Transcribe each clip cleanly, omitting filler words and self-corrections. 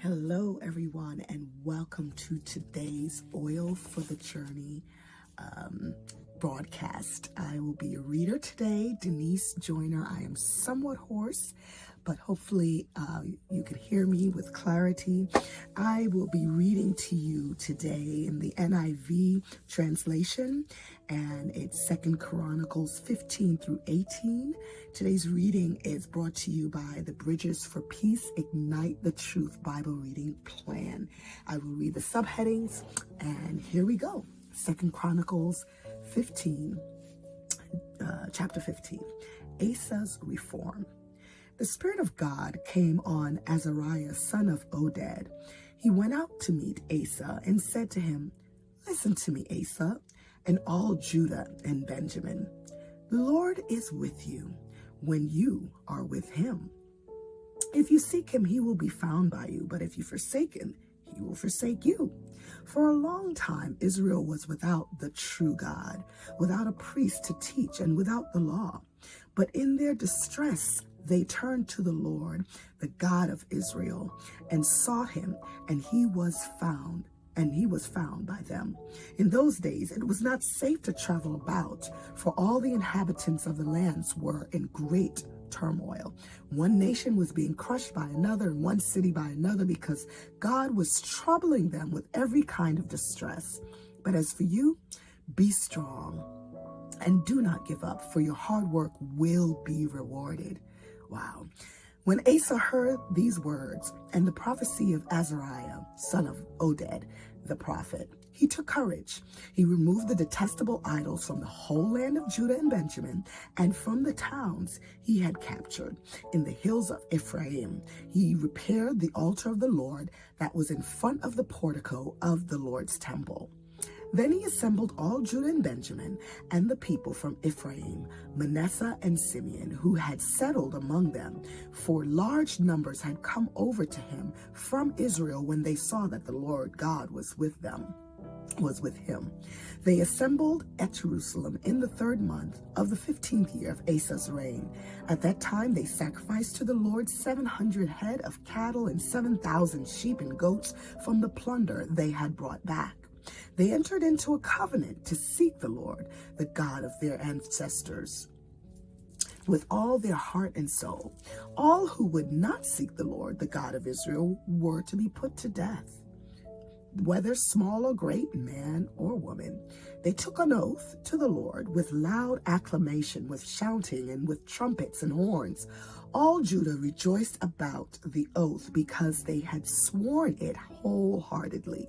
Hello, everyone, and welcome to today's Oil for the Journey broadcast. I will be a reader today, Denise Joyner. I am somewhat hoarse, but hopefully you can hear me with clarity. I will be reading to you today in the NIV translation, and it's 2 Chronicles 15 through 18. Today's reading is brought to you by the Bridges for Peace Ignite the Truth Bible Reading Plan. I will read the subheadings, and here we go. 2 Chronicles 15, chapter 15, Ezras Reform. The Spirit of God came on Azariah, son of Oded. He went out to meet Asa and said to him, "Listen to me, Asa, and all Judah and Benjamin. The Lord is with you when you are with him. If you seek him, he will be found by you, but if you forsake him, he will forsake you. For a long time, Israel was without the true God, without a priest to teach, and without the law. But in their distress, they turned to the Lord, the God of Israel, and sought him, and he was found by them. In those days, it was not safe to travel about, for all the inhabitants of the lands were in great turmoil. One nation was being crushed by another, and one city by another, because God was troubling them with every kind of distress. But as for you, be strong and do not give up, for your hard work will be rewarded." Wow. When Asa heard these words and the prophecy of Azariah, son of Oded, the prophet, he took courage. He removed the detestable idols from the whole land of Judah and Benjamin and from the towns he had captured in the hills of Ephraim. He repaired the altar of the Lord that was in front of the portico of the Lord's temple. Then he assembled all Judah and Benjamin and the people from Ephraim, Manasseh, and Simeon, who had settled among them, for large numbers had come over to him from Israel when they saw that the Lord God was with him. They assembled at Jerusalem in the 3rd month of the 15th year of Asa's reign. At that time, they sacrificed to the Lord 700 head of cattle and 7,000 sheep and goats from the plunder they had brought back. They entered into a covenant to seek the Lord, the God of their ancestors, with all their heart and soul. All who would not seek the Lord, the God of Israel, were to be put to death, whether small or great, man or woman. They took an oath to the Lord with loud acclamation, with shouting, and with trumpets and horns. All Judah rejoiced about the oath because they had sworn it wholeheartedly.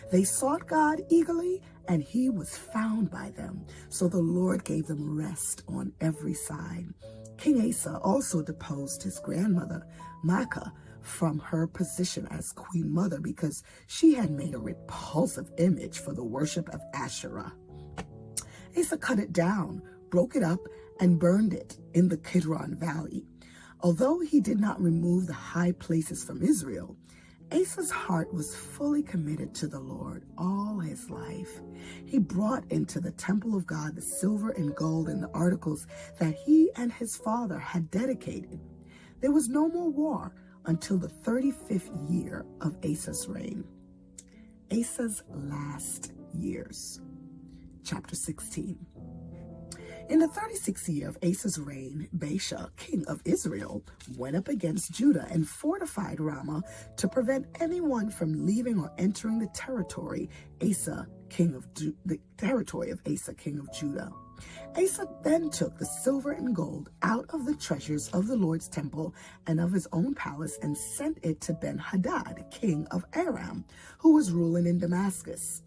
They sought God eagerly, and he was found by them. So the Lord gave them rest on every side. King Asa also deposed his grandmother, Makaya, from her position as queen mother because she had made a repulsive image for the worship of Asherah. Asa cut it down, broke it up, and burned it in the Kidron Valley. Although he did not remove the high places from Israel, Asa's heart was fully committed to the Lord all his life. He brought into the temple of God the silver and gold and the articles that he and his father had dedicated. There was no more war until the 35th year of Asa's reign. Asa's last years. Chapter 16. In the 36th year of Asa's reign, Baasha, king of Israel, went up against Judah and fortified Ramah to prevent anyone from leaving or entering the territory of Asa, king of Judah. Asa then took the silver and gold out of the treasures of the Lord's temple and of his own palace and sent it to Ben-Hadad, king of Aram, who was ruling in Damascus.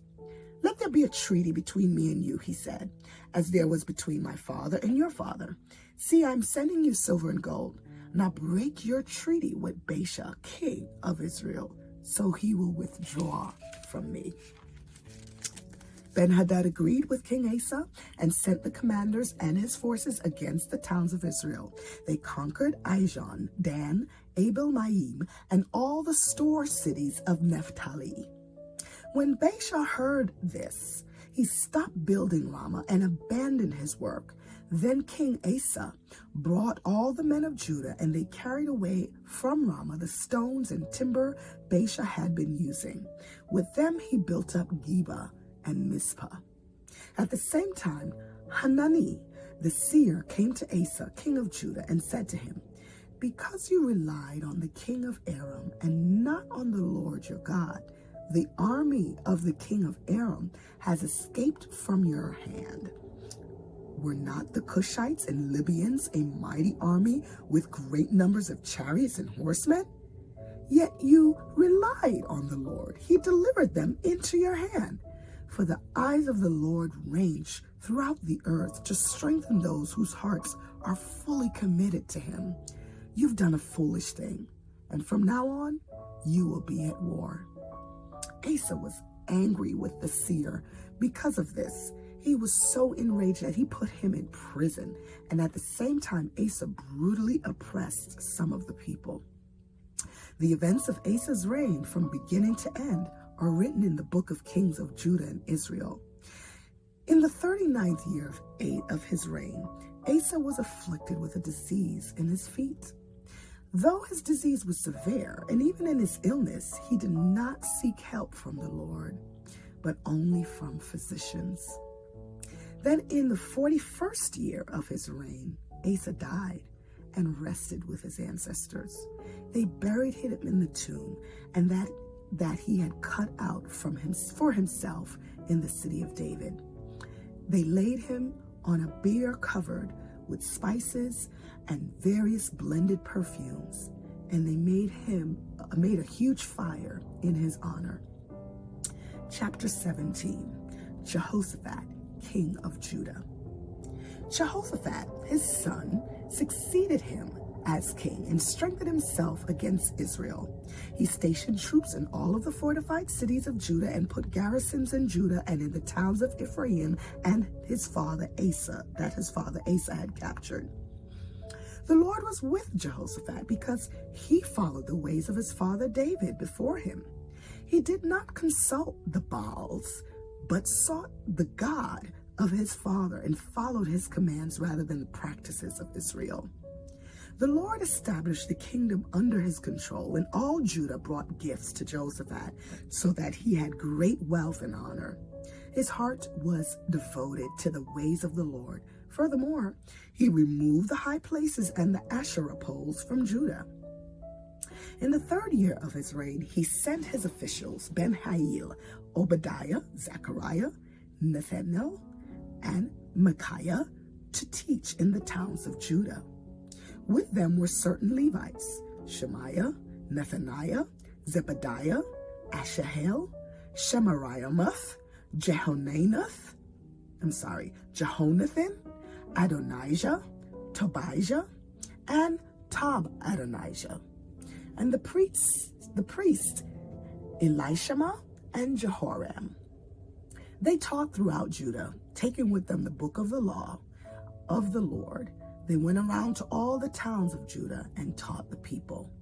"Let there be a treaty between me and you," he said, "as there was between my father and your father. See, I'm sending you silver and gold. Now break your treaty with Baasha, king of Israel, so he will withdraw from me." Ben-Hadad agreed with King Asa and sent the commanders and his forces against the towns of Israel. They conquered Ijon, Dan, Abel-Maim, and all the store cities of Naphtali. When Baasha heard this, he stopped building Ramah and abandoned his work. Then King Asa brought all the men of Judah, and they carried away from Ramah the stones and timber Baasha had been using. With them he built up Geba and Mizpah. At the same time, Hanani the seer came to Asa, king of Judah, and said to him, "Because you relied on the king of Aram and not on the Lord your God, the army of the king of Aram has escaped from your hand. Were not the Cushites and Libyans a mighty army with great numbers of chariots and horsemen? Yet you relied on the Lord. He delivered them into your hand. For the eyes of the Lord range throughout the earth to strengthen those whose hearts are fully committed to him. You've done a foolish thing, and from now on, you will be at war." Asa was angry with the seer because of this. He was so enraged that he put him in prison, and at the same time, Asa brutally oppressed some of the people. The events of Asa's reign from beginning to end are written in the book of Kings of Judah and Israel. In the 39th year of his reign, Asa was afflicted with a disease in his feet. Though his disease was severe, and even in his illness, he did not seek help from the Lord, but only from physicians. Then in the 41st year of his reign, Asa died and rested with his ancestors. They buried him in the tomb, and that he had cut out for himself in the city of David. They laid him on a bier covered with spices and various blended perfumes, and they made a huge fire in his honor. Chapter 17, Jehoshaphat, king of Judah. Jehoshaphat, his son, succeeded him as king and strengthened himself against Israel. He stationed troops in all of the fortified cities of Judah and put garrisons in Judah and in the towns of Ephraim and his father Asa had captured. The Lord was with Jehoshaphat because he followed the ways of his father David before him. He did not consult the Baals, but sought the God of his father and followed his commands rather than the practices of Israel. The Lord established the kingdom under his control, and all Judah brought gifts to Jehoshaphat so that he had great wealth and honor. His heart was devoted to the ways of the Lord. Furthermore, he removed the high places and the Asherah poles from Judah. In the 3rd year of his reign, he sent his officials, Ben-Hail, Obadiah, Zechariah, Nathaniel, and Makaya, to teach in the towns of Judah. With them were certain Levites, Shemaiah, Nethaniah, Zebediah, Asahel, Shemariamoth, Jehonathan, Adonijah, Tobijah, and Adonijah, and the priest Elishama and Jehoram. They taught throughout Judah, taking with them the book of the law of the Lord. They went around to all the towns of Judah and taught the people.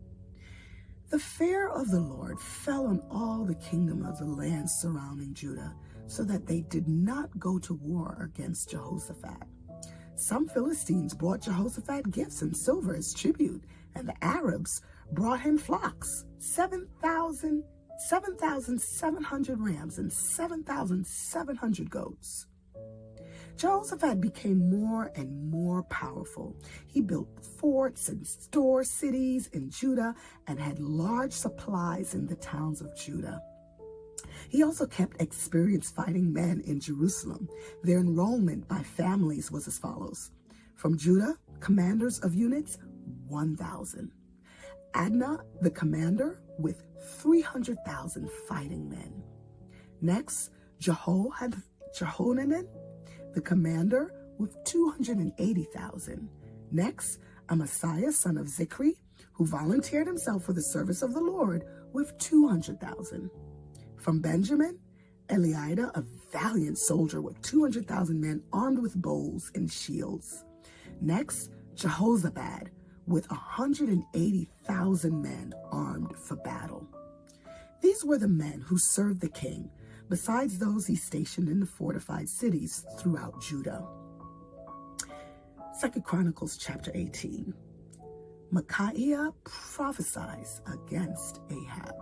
The fear of the Lord fell on all the kingdom of the land surrounding Judah, so that they did not go to war against Jehoshaphat. Some Philistines brought Jehoshaphat gifts and silver as tribute, and the Arabs brought him flocks, 7,700 rams and 7,700 goats. Jehoshaphat became more and more powerful. He built forts and store cities in Judah and had large supplies in the towns of Judah. He also kept experienced fighting men in Jerusalem. Their enrollment by families was as follows. From Judah, commanders of units, 1,000. Adnah, the commander, with 300,000 fighting men. Next, Jehohanan, the commander, with 280,000. Next, Amasiah, son of Zichri, who volunteered himself for the service of the Lord, with 200,000. From Benjamin, Eliada, a valiant soldier with 200,000 men armed with bows and shields. Next, Jehozabad, with 180,000 men armed for battle. These were the men who served the king, besides those he stationed in the fortified cities throughout Judah. 2 Chronicles chapter 18. Makaya prophesies against Ahab.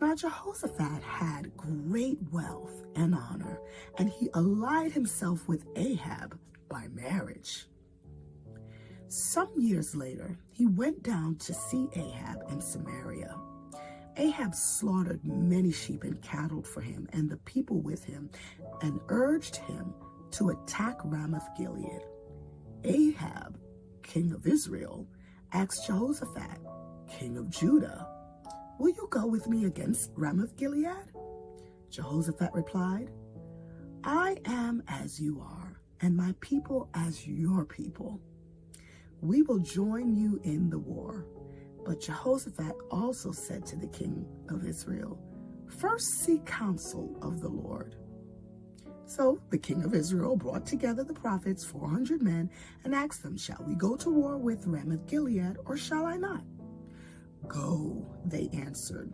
Now Jehoshaphat had great wealth and honor, and he allied himself with Ahab by marriage. Some years later, he went down to see Ahab in Samaria. Ahab slaughtered many sheep and cattle for him and the people with him, and urged him to attack Ramoth-Gilead. Ahab, king of Israel, asked Jehoshaphat, king of Judah, "Will you go with me against Ramoth-Gilead?" Jehoshaphat replied, "I am as you are, and my people as your people. We will join you in the war." But Jehoshaphat also said to the king of Israel, "First seek counsel of the Lord." So the king of Israel brought together the prophets, 400 men, and asked them, "Shall we go to war with Ramoth-Gilead, or shall I not?" "Go," they answered,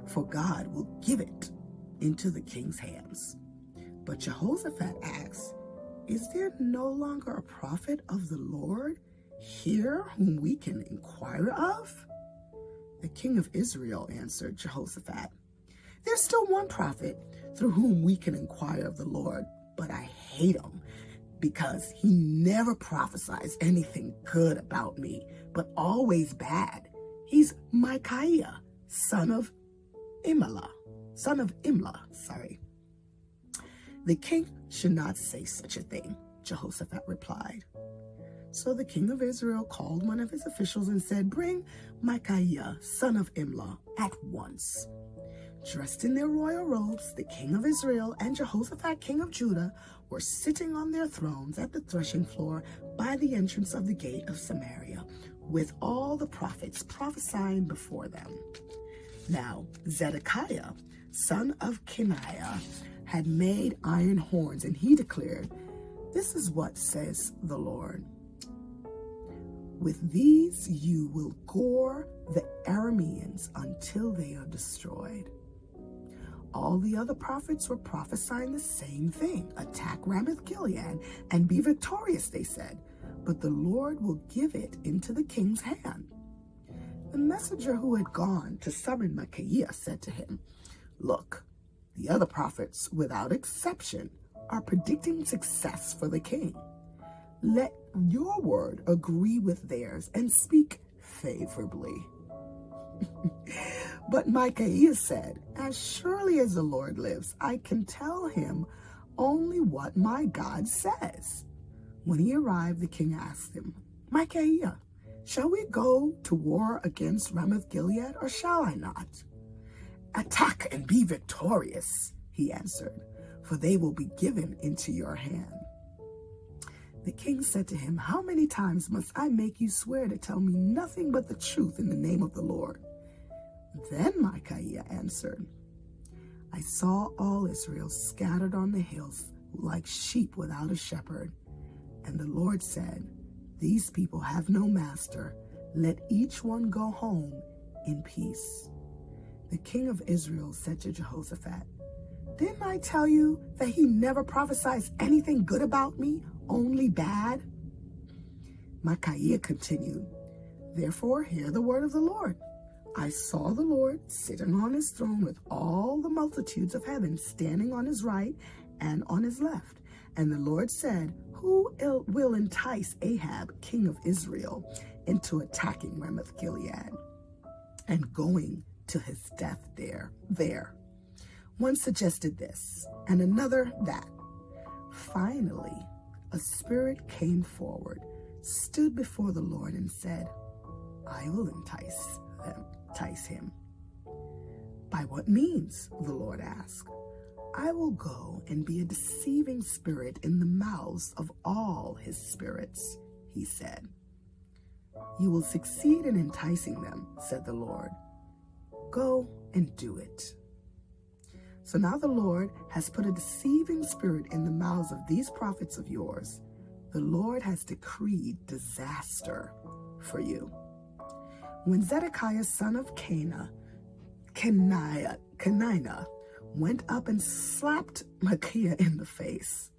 "for God will give it into the king's hands." But Jehoshaphat asked, "Is there no longer a prophet of the Lord here whom we can inquire of?" The king of Israel answered Jehoshaphat, "There's still one prophet through whom we can inquire of the Lord, but I hate him because he never prophesies anything good about me, but always bad. He's Maikaya, son of Imlah. The king should not say such a thing," Jehoshaphat replied. So the king of Israel called one of his officials and said, "Bring Maikaya, son of Imlah, at once." Dressed in their royal robes, the king of Israel and Jehoshaphat, king of Judah, were sitting on their thrones at the threshing floor by the entrance of the gate of Samaria, with all the prophets prophesying before them. Now Zedekiah, son of Kenaiah, had made iron horns, and he declared, "This is what says the Lord. With these you will gore the Arameans until they are destroyed." All the other prophets were prophesying the same thing. "Attack Ramoth-Gilead and be victorious," they said, "but the Lord will give it into the king's hand." The messenger who had gone to summon Makaya said to him, "Look, the other prophets, without exception, are predicting success for the king. Let your word agree with theirs and speak favorably." But Maikaya said, "As surely as the Lord lives, I can tell him only what my God says." When he arrived, the king asked him, "Maikaya, shall we go to war against Ramoth-Gilead, or shall I not?" "Attack and be victorious," he answered, "for they will be given into your hand." The king said to him, "How many times must I make you swear to tell me nothing but the truth in the name of the Lord?" Then Maikaya answered, "I saw all Israel scattered on the hills like sheep without a shepherd. And the Lord said, 'These people have no master. Let each one go home in peace.'" The king of Israel said to Jehoshaphat, "Didn't I tell you that he never prophesies anything good about me, only bad?" Makaya continued, "Therefore hear the word of the Lord. I saw the Lord sitting on his throne with all the multitudes of heaven standing on his right and on his left. And the Lord said, 'Who will entice Ahab, king of Israel, into attacking Ramoth-Gilead and going to his death there?' One suggested this, and another that. Finally, a spirit came forward, stood before the Lord, and said, 'I will entice him.' 'By what means?' the Lord asked. 'I will go and be a deceiving spirit in the mouths of all his spirits,' he said. 'You will succeed in enticing them,' said the Lord. 'Go and do it.' So now the Lord has put a deceiving spirit in the mouths of these prophets of yours. The Lord has decreed disaster for you." When Zedekiah, son of Kenaiah, went up and slapped Makaya in the face,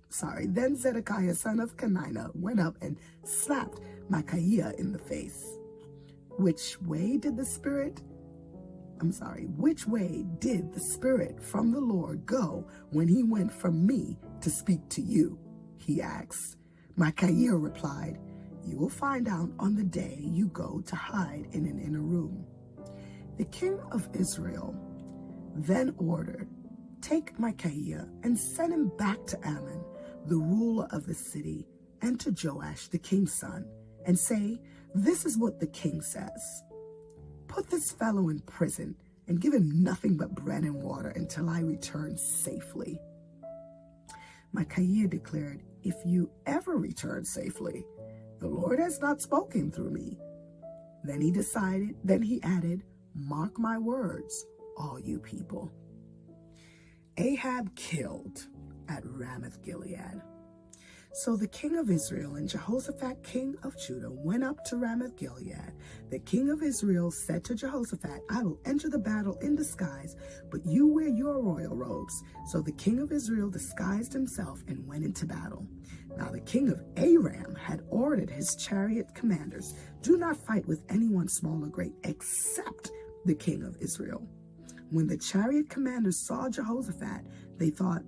Then Zedekiah, son of Kenina, went up and slapped Maikaya in the face. Which way did the Spirit from the Lord go when he went from me to speak to you? He asked. Maikaya replied, you will find out on the day you go to hide in an inner room. The king of Israel then ordered, take Maikaya and send him back to Ammon, the ruler of the city, and to Joash, the king's son, and say, this is what the king says. Put this fellow in prison and give him nothing but bread and water until I return safely. Maikaya declared, if you ever return safely, the Lord has not spoken through me. Then he added, mark my words, all you people. Ahab killed at Ramoth Gilead. So the king of Israel and Jehoshaphat, king of Judah, went up to Ramoth Gilead. The king of Israel said to Jehoshaphat, I will enter the battle in disguise, but you wear your royal robes. So the king of Israel disguised himself and went into battle. Now the king of Aram had ordered his chariot commanders, do not fight with anyone small or great, except the king of Israel. When the chariot commanders saw Jehoshaphat, they thought,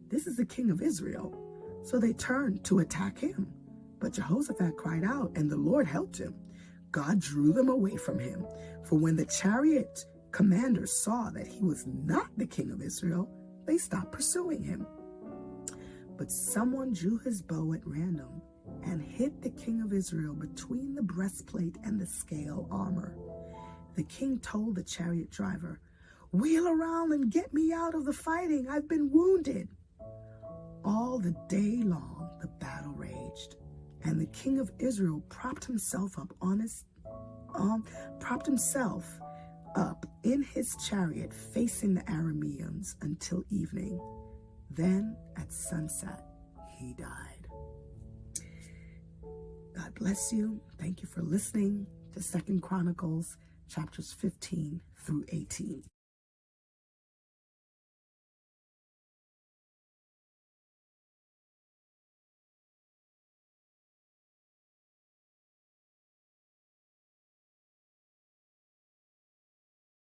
this is the king of Israel. So they turned to attack him. But Jehoshaphat cried out, and the Lord helped him. God drew them away from him. For when the chariot commanders saw that he was not the king of Israel, they stopped pursuing him. But someone drew his bow at random and hit the king of Israel between the breastplate and the scale armor. The king told the chariot driver, wheel around and get me out of the fighting. I've been wounded. All the day long the battle raged, and the king of Israel propped himself up in his chariot facing the Arameans until evening. Then at sunset he died. God bless you. Thank you for listening to 2 Chronicles chapters 15 through 18.